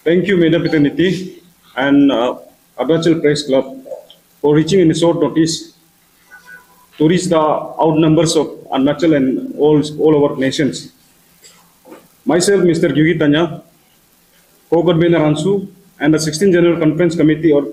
Thank you, Medapitaniti and Arunachal Press Club for reaching in short notice to reach the out numbers of Arunachal and all our nations. Myself, Mr. Gyugi Tanya, co-convener Ansu, and the 16th General Conference Committee or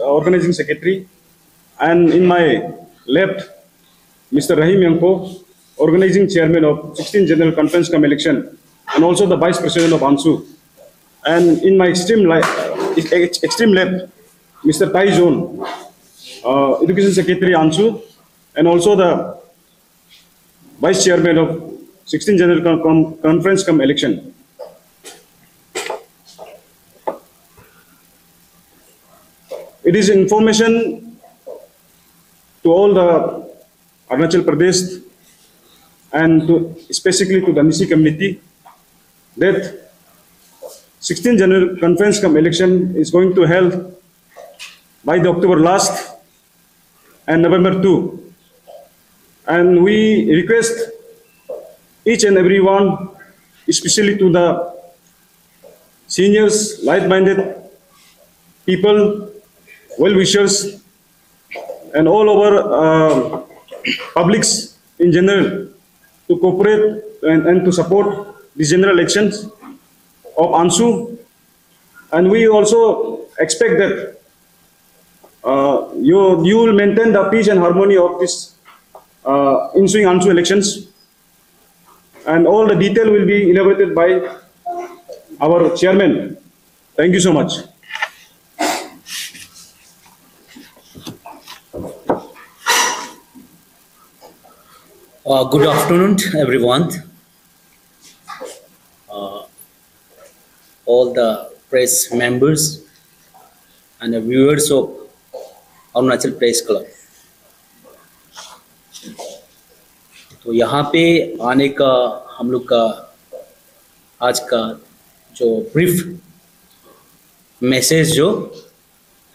Organizing Secretary, and in my left, Mr. Rahim Yanko, Organizing Chairman of 16th General Conference Come election, and also the Vice President of ANSU. And in my extreme left, Mr. Tai Zone, Education Secretary ANSU, and also the Vice Chairman of 16th General Conference Come election. It is information to all the Arunachal Pradesh and specifically to the NISI community that 16th General Conference Come election is going to held by the October last and November 2. And we request each and everyone, especially to the seniors, like-minded people, well-wishers, and all our publics in general to cooperate and to support the general elections of ANSU. And we also expect that you will maintain the peace and harmony of this ensuing ANSU elections. And all the detail will be elaborated by our chairman. Thank you so much. Good afternoon, everyone. All the press members and the viewers of Arunachal Press Club. तो यहाँ पे आने का हम लोग का आज का जो ब्रीफ मैसेज जो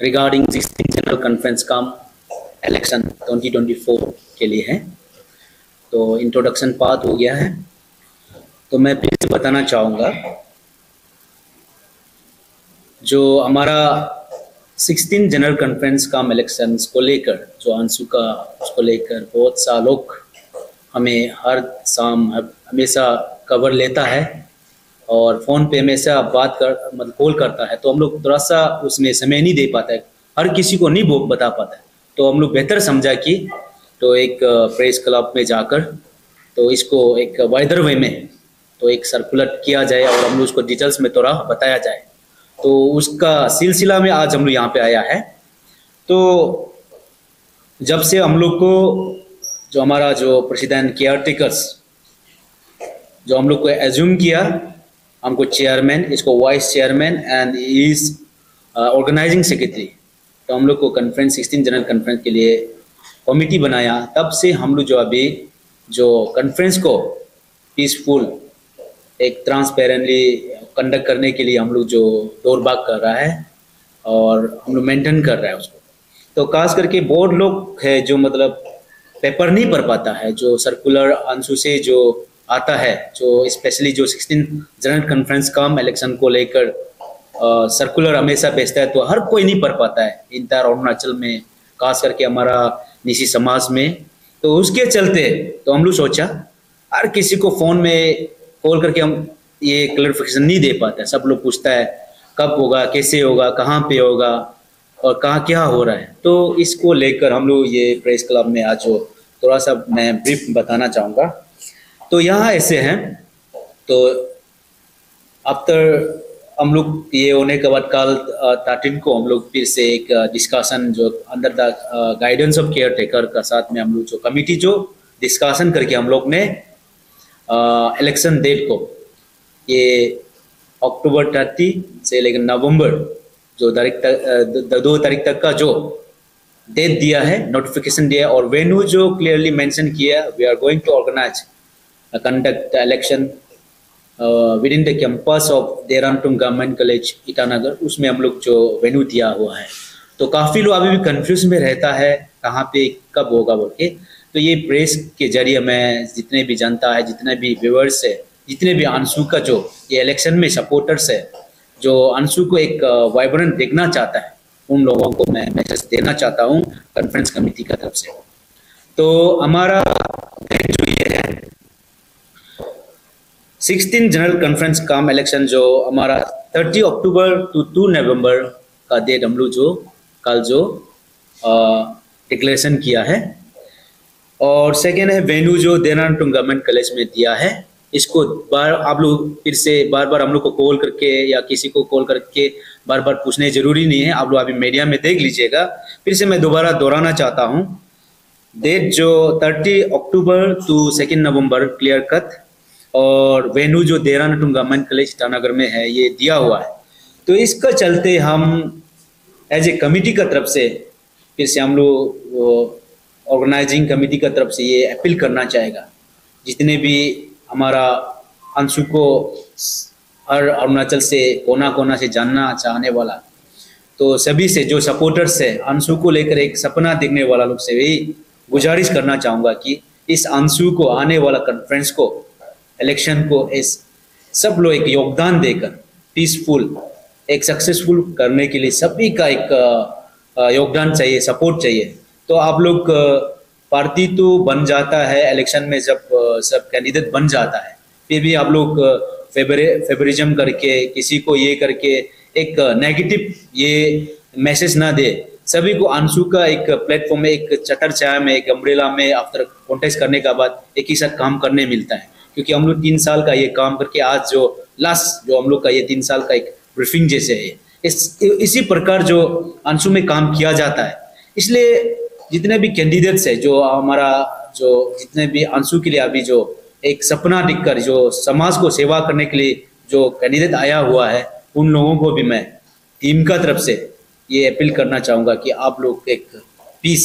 रिगार्डिंग 16th जनरल कॉन्फ्रेंस कम इलेक्शन 2024 के लिए है, तो इंट्रोडक्शन पार्ट हो गया है। तो मैं फिर से बताना चाहूँगा जो हमारा 16th जनरल कॉन्फ्रेंस कम इलेक्शंस को लेकर जो आंसू का उसको लेकर बहुत सा लोग हमें हर शाम हमेशा कवर लेता है और फ़ोन पे हमेशा बात कर मतलब कॉल करता है, तो हम लोग थोड़ा सा उसमें समय नहीं दे पाता है, हर किसी को नहीं बता पाता है। तो हम लोग बेहतर समझा कि तो एक प्रेस क्लब में जाकर तो इसको एक वाइडर वे में तो एक सर्कुलर किया जाए और हम लोग उसको डिटेल्स में थोड़ा बताया जाए। तो उसका सिलसिला में आज हम लोग यहाँ पे आया है। तो जब से हम लोग को जो हमारा जो प्रेसिडेंट केयर टेकर्स जो हम लोग को एज्यूम किया, हमको चेयरमैन, इसको vice chairman and is organising secretary, तो हम लोग को कॉन्फ्रेंस 16th जनरल कॉन्फ्रेंस के लिए कमेटी बनाया। तब से हम लोग जो अभी जो कॉन्फ्रेंस को पीसफुल एक ट्रांसपेरेंटली कंडक्ट करने के लिए हम लोग जो दौड़ भाग कर रहा है और हम लोग मेंटेन कर रहा है उसको। तो खास करके बहुत लोग है जो मतलब पेपर नहीं पढ़ पाता है, जो सर्कुलर आंसू से जो आता है, जो स्पेशली जो 16th जनरल कॉन्फ्रेंस कम इलेक्शन को लेकर सर्कुलर हमेशा भेजता है, तो हर कोई नहीं पढ़ पाता है इंटायर अरुणाचल में, खास करके हमारा निसी समाज में। तो उसके चलते तो हम लोग सोचा हर किसी को फ़ोन में कॉल करके हम ये क्लैरिफिकेशन नहीं दे पाते हैं। सब लोग पूछता है कब होगा, कैसे होगा, कहाँ पे होगा और कहाँ क्या हो रहा है। तो इसको लेकर हम लोग ये प्रेस क्लब में आज जो थोड़ा सा मैं ब्रीफ बताना चाहूँगा। तो यहाँ ऐसे हैं, तो आफ्टर हम लोग ये होने के बाद कल 13 को हम लोग फिर से एक डिस्कशन जो under the guidance of care taker का साथ में हम लोग जो कमिटी जो डिस्कशन करके हम लोग ने इलेक्शन डेट को ये अक्टूबर 30 से लेकर नवंबर जो 2 तारीख तक का जो डेट दिया है, नोटिफिकेशन दिया है और वेन्यू जो क्लियरली मेंशन किया, we are going to organise conduct election within the campus of Dehradun government college Itanagar, उसमें हम लोग जो वेन्यू दिया हुआ है। तो काफ़ी लोग अभी भी कंफ्यूज में रहता है कहाँ पे कब होगा बोल के। तो ये प्रेस के जरिए मैं जितने भी जनता है, जितने भी व्यूअर्स है, जितने भी आंसू का जो ये इलेक्शन में सपोर्टर्स है, जो अंशु को एक वाइब्रेंट देखना चाहता है, उन लोगों को मैं मैसेज देना चाहता हूँ कॉन्फ्रेंस कमेटी की तरफ से। तो हमारा डेट जो ये है 16 जनरल कॉन्फ्रेंस काम इलेक्शन जो हमारा 30 अक्टूबर टू 2 नवंबर का डेट हम लोग जो कल जो डिक्लेरेशन किया है। और सेकेंड है वेन्यू जो देहरादून गवर्नमेंट कॉलेज में दिया है। इसको बार आप लोग फिर से बार बार हम लोग को कॉल करके या किसी को कॉल करके बार बार पूछने जरूरी नहीं है, आप लोग अभी मीडिया में देख लीजिएगा। फिर से मैं दोबारा दोहराना चाहता हूँ, डेट जो 30 अक्टूबर टू 2 नवंबर क्लियर कट, और वेन्यू जो देहरादून गवर्नमेंट कॉलेज ईटानगर में है ये दिया हुआ है। तो इसका चलते हम एज ए कमिटी का तरफ से फिर से हम लोग ऑर्गेनाइजिंग कमेटी का तरफ से ये अपील करना चाहेगा, जितने भी हमारा अंशु को हर अरुणाचल से कोना कोना से जानना चाहने वाला, तो सभी से जो सपोर्टर्स है अंशु को लेकर एक सपना देखने वाला लोग से भी गुजारिश करना चाहूँगा कि इस अंशु को आने वाला कॉन्फ्रेंस को इलेक्शन को इस सब लोग एक योगदान देकर पीसफुल एक सक्सेसफुल करने के लिए सभी का एक योगदान चाहिए, सपोर्ट चाहिए। तो आप लोग पार्टी तो बन जाता है इलेक्शन में, जब सब कैंडिडेट बन जाता है, फिर भी आप लोग फेवरिज्म करके किसी को ये करके एक नेगेटिव ये मैसेज ना दे। सभी को अंशु का एक प्लेटफॉर्म में, एक चटर छाया में, एक अम्ब्रेला में आफ्टर कॉन्टेस्ट करने के बाद एक ही साथ काम करने मिलता है। क्योंकि हम लोग 3 साल का ये काम करके आज जो लास्ट जो हम लोग का ये 3 साल का एक ब्रीफिंग जैसे है, इसी प्रकार जो अंशु में काम किया जाता है। इसलिए जितने भी कैंडिडेट्स है जो हमारा जो जितने भी अंशु के लिए अभी जो एक सपना दिखकर जो समाज को सेवा करने के लिए जो कैंडिडेट आया हुआ है, उन लोगों को भी मैं टीम का तरफ से ये अपील करना चाहूँगा कि आप लोग एक पीस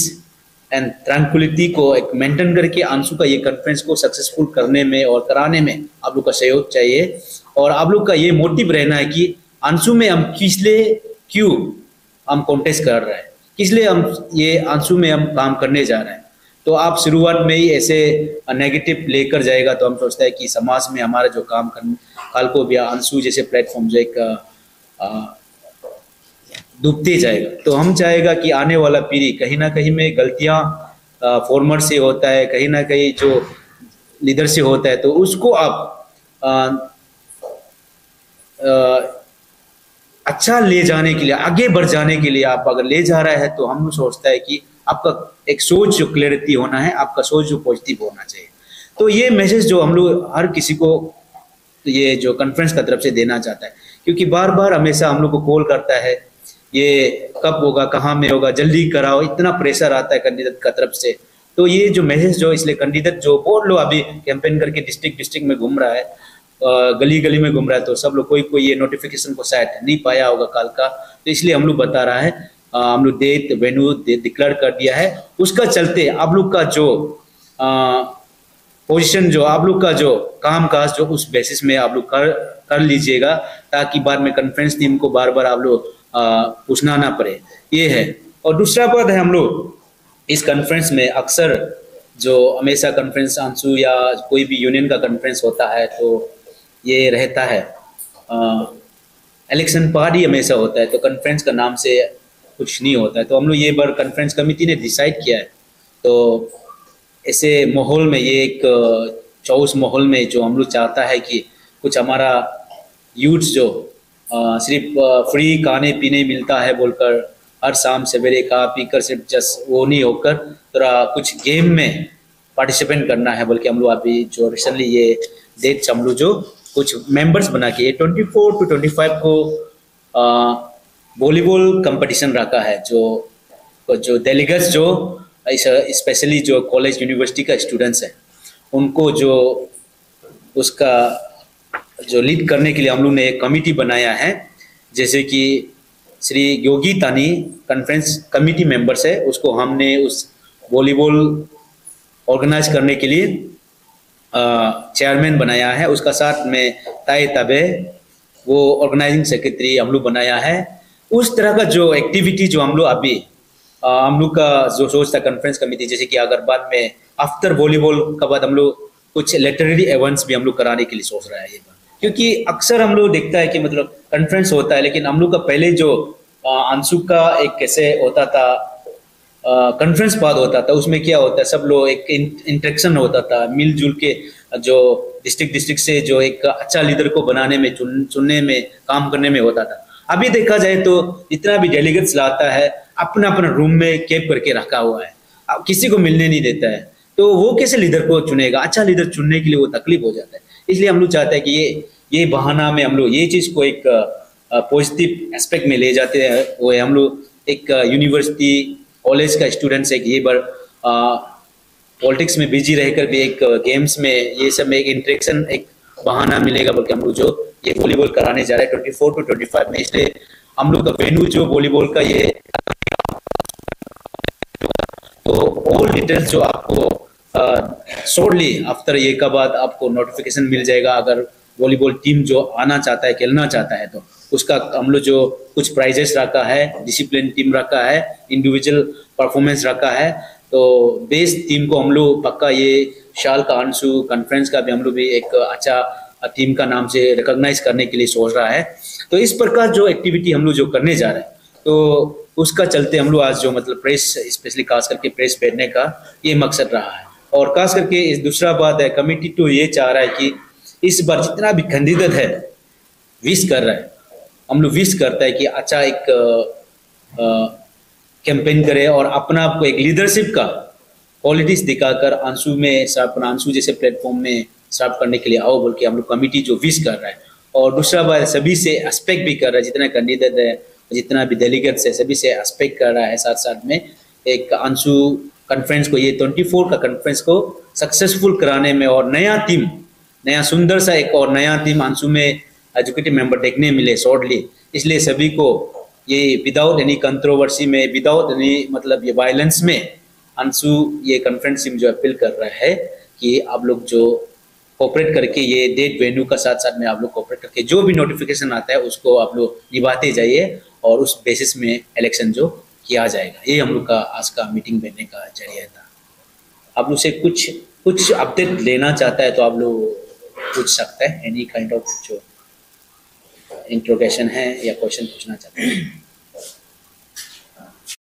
एंड ट्रैंक्विलिटी को एक मेंटेन करके अंशु का ये कॉन्फ्रेंस को सक्सेसफुल करने में और कराने में आप लोग का सहयोग चाहिए। और आप लोग का ये मोटिव रहना है कि अंशु में हम क्यों हम कॉन्टेस्ट कर रहे हैं, इसलिए हम ये अंशु में हम काम करने जा रहे हैं। तो आप शुरुआत में ही ऐसे नेगेटिव लेकर जाएगा तो हम सोचते हैं कि समाज में हमारा जो काम करने कल को भी अंशु जैसे प्लेटफॉर्म जो एक डूबते जाएगा। तो हम चाहेगा कि आने वाला पीढ़ी कहीं ना कहीं में गलतियां फॉर्मर से होता है, कहीं ना कहीं जो लीडर से होता है, तो उसको आप अच्छा ले जाने के लिए, आगे बढ़ जाने के लिए आप अगर ले जा रहा है तो हम सोचता है कि आपका एक सोच जो क्लैरिटी होना है, आपका सोच जो पॉजिटिव होना चाहिए। तो ये मैसेज जो हम लोग हर किसी को ये जो कॉन्फ्रेंस का तरफ से देना चाहता है, क्योंकि बार बार हमेशा हम लोग को कॉल करता है ये कब होगा, कहाँ में होगा, जल्दी कराओ, इतना प्रेशर आता है कैंडिडेट का तरफ से। तो ये जो मैसेज जो इसलिए कैंडिडेट जो बहुत लोग अभी कैंपेन करके डिस्ट्रिक्ट में घूम रहा है, गली गली में घूम रहा है, तो सब लोग कोई ये नोटिफिकेशन को शायद नहीं पाया होगा कल का, तो इसलिए हम लोग बता रहा है। हम लोग डेट वेन्यू डिक्लेयर कर दिया है, उसका चलते आप लोग का जो पोजीशन जो आप लोग का जो काम काज जो उस बेसिस में आप लोग कर लीजिएगा, ताकि बाद में कॉन्फ्रेंस टीम को बार बार आप लोग पूछना ना पड़े, ये है। और दूसरा बात है, हम लोग इस कॉन्फ्रेंस में अक्सर जो हमेशा कॉन्फ्रेंस अंशु या कोई भी यूनियन का कॉन्फ्रेंस होता है तो ये रहता है इलेक्शन पार्टी हमेशा होता है, तो कॉन्फ्रेंस का नाम से कुछ नहीं होता है। तो हम लोग ये बार कॉन्फ्रेंस कमेटी ने डिसाइड किया है, तो ऐसे माहौल में ये एक चौस माहौल में जो हम लोग चाहता है कि कुछ हमारा यूथ जो सिर्फ फ्री खाने पीने मिलता है बोलकर हर शाम सवेरे खा पी कर सिर्फ जस्ट वो नहीं होकर थोड़ा कुछ गेम में पार्टिसिपेट करना है, बल्कि हम लोग अभी जो रिसेंटली ये डेट्स हम लोग जो कुछ मेंबर्स बना के 24 to 25 को वॉलीबॉल कंपटीशन रखा है। जो डेलीगेट्स जो स्पेशली जो कॉलेज यूनिवर्सिटी का स्टूडेंट्स हैं, उनको जो उसका जो लीड करने के लिए हम लोग ने एक कमिटी बनाया है। जैसे कि श्री योगी तानी कॉन्फ्रेंस कमिटी मेंबर्स है, उसको हमने उस वॉलीबॉल ऑर्गेनाइज करने के लिए चेयरमैन बनाया है। उसका साथ में ताए तबे वो ऑर्गेनाइजिंग सेक्रेटरी हम लोग बनाया है। उस तरह का जो एक्टिविटी जो हम लोग अभी हम लोग का जो सोचता कॉन्फ्रेंस कमेटी, जैसे कि अगर बाद में आफ्टर वॉलीबॉल के बाद हम लोग कुछ लिटरेरी इवेंट्स भी हम लोग कराने के लिए सोच रहा है ये बात। क्योंकि अक्सर हम लोग देखता है कि मतलब कॉन्फ्रेंस होता है, लेकिन हम लोग का पहले जो अंशु का एक कैसे होता था, कॉन्फ्रेंस बाद होता था, उसमें क्या होता है, सब लोग एक इंटरेक्शन होता था, मिलजुल के जो डिस्ट्रिक्ट डिस्ट्रिक्ट से जो एक अच्छा लीडर को बनाने में, चुनने में, काम करने में होता था। अभी देखा जाए तो जितना भी डेलीगेट्स लाता है अपना अपना रूम में कैप करके रखा हुआ है, अब किसी को मिलने नहीं देता है, तो वो कैसे लीडर को चुनेगा? अच्छा लीडर चुनने के लिए वो तकलीफ हो जाता है। इसलिए हम लोग चाहते हैं कि ये बहाना में हम लोग ये चीज को एक पॉजिटिव एस्पेक्ट में ले जाते हैं। वो हम लोग एक यूनिवर्सिटी कॉलेज का स्टूडेंट्स एक ये बार पॉलिटिक्स में बिजी रहकर भी एक गेम्स में ये सब में एक इंटरेक्शन, एक बहाना मिलेगा, बल्कि हम लोग जो ये वॉलीबॉल कराने जा रहे हैं 24 to 25 में, इसलिए हम लोग का वेन्यू जो वॉलीबॉल का ये, तो ऑल डिटेल्स जो आपको शॉर्टली आफ्टर ये का बाद आपको नोटिफिकेशन मिल जाएगा। अगर वॉलीबॉल टीम जो आना चाहता है, खेलना चाहता है, तो उसका हम लोग जो कुछ प्राइजेस रखा है, डिसिप्लिन टीम रखा है, इंडिविजुअल परफॉर्मेंस रखा है, तो बेस्ट टीम को हम लोग पक्का ये शाल का अंशु कॉन्फ्रेंस का भी हम लोग भी एक अच्छा टीम का नाम से रिकॉग्नाइज करने के लिए सोच रहा है। तो इस प्रकार जो एक्टिविटी हम लोग जो करने जा रहे हैं, तो उसका चलते हम लोग आज जो मतलब प्रेस, स्पेशली खास करके प्रेस भेजने का ये मकसद रहा है। और खास करके इस दूसरा बात है, कमिटी तो ये चाह रहा है कि इस बार जितना भी कैंडिडेट है विश कर रहा है, हम लोग विश करता है कि अच्छा एक कैंपेन करे और अपना आपको एक लीडरशिप का क्वालिटीज दिखाकर अंशु में अपना अंशु जैसे प्लेटफॉर्म में सर्व करने के लिए आओ बोल के हम लोग कमिटी जो विश कर रहा है। और दूसरा बात सभी से एस्पेक्ट भी कर रहा है, जितना कैंडिडेट है, जितना भी डेलीगेट्स है, सभी से एस्पेक्ट कर रहा है। साथ साथ में एक अंशु कॉन्फ्रेंस को, ये 24 का कॉन्फ्रेंस को सक्सेसफुल कराने में और नया टीम, नया सुंदर सा एक और नया टीम अंशु में एजुकेटिव मेंबर देखने मिले शॉर्टली, इसलिए सभी को ये विदाउट एनी कंट्रोवर्सी में, विदाउट एनी मतलब ये वायलेंस में अंशु ये कॉन्फ्रेंस टीम जो अपील कर रहा है कि आप लोग जो कोऑपरेट करके ये डेट वेन्यू का साथ साथ में आप लोग कोऑपरेट करके जो भी नोटिफिकेशन आता है उसको आप लोग निभाते जाइए और उस बेसिस में इलेक्शन जो किया जाएगा। ये हम लोग का आज का मीटिंग बैठने का जरिया था। आप लोग से कुछ अपडेट लेना चाहता है तो आप लोग पूछ सकते हैं, एनी काइंड ऑफ जो इंट्रोगेशन है या क्वेश्चन पूछना चाहते हैं।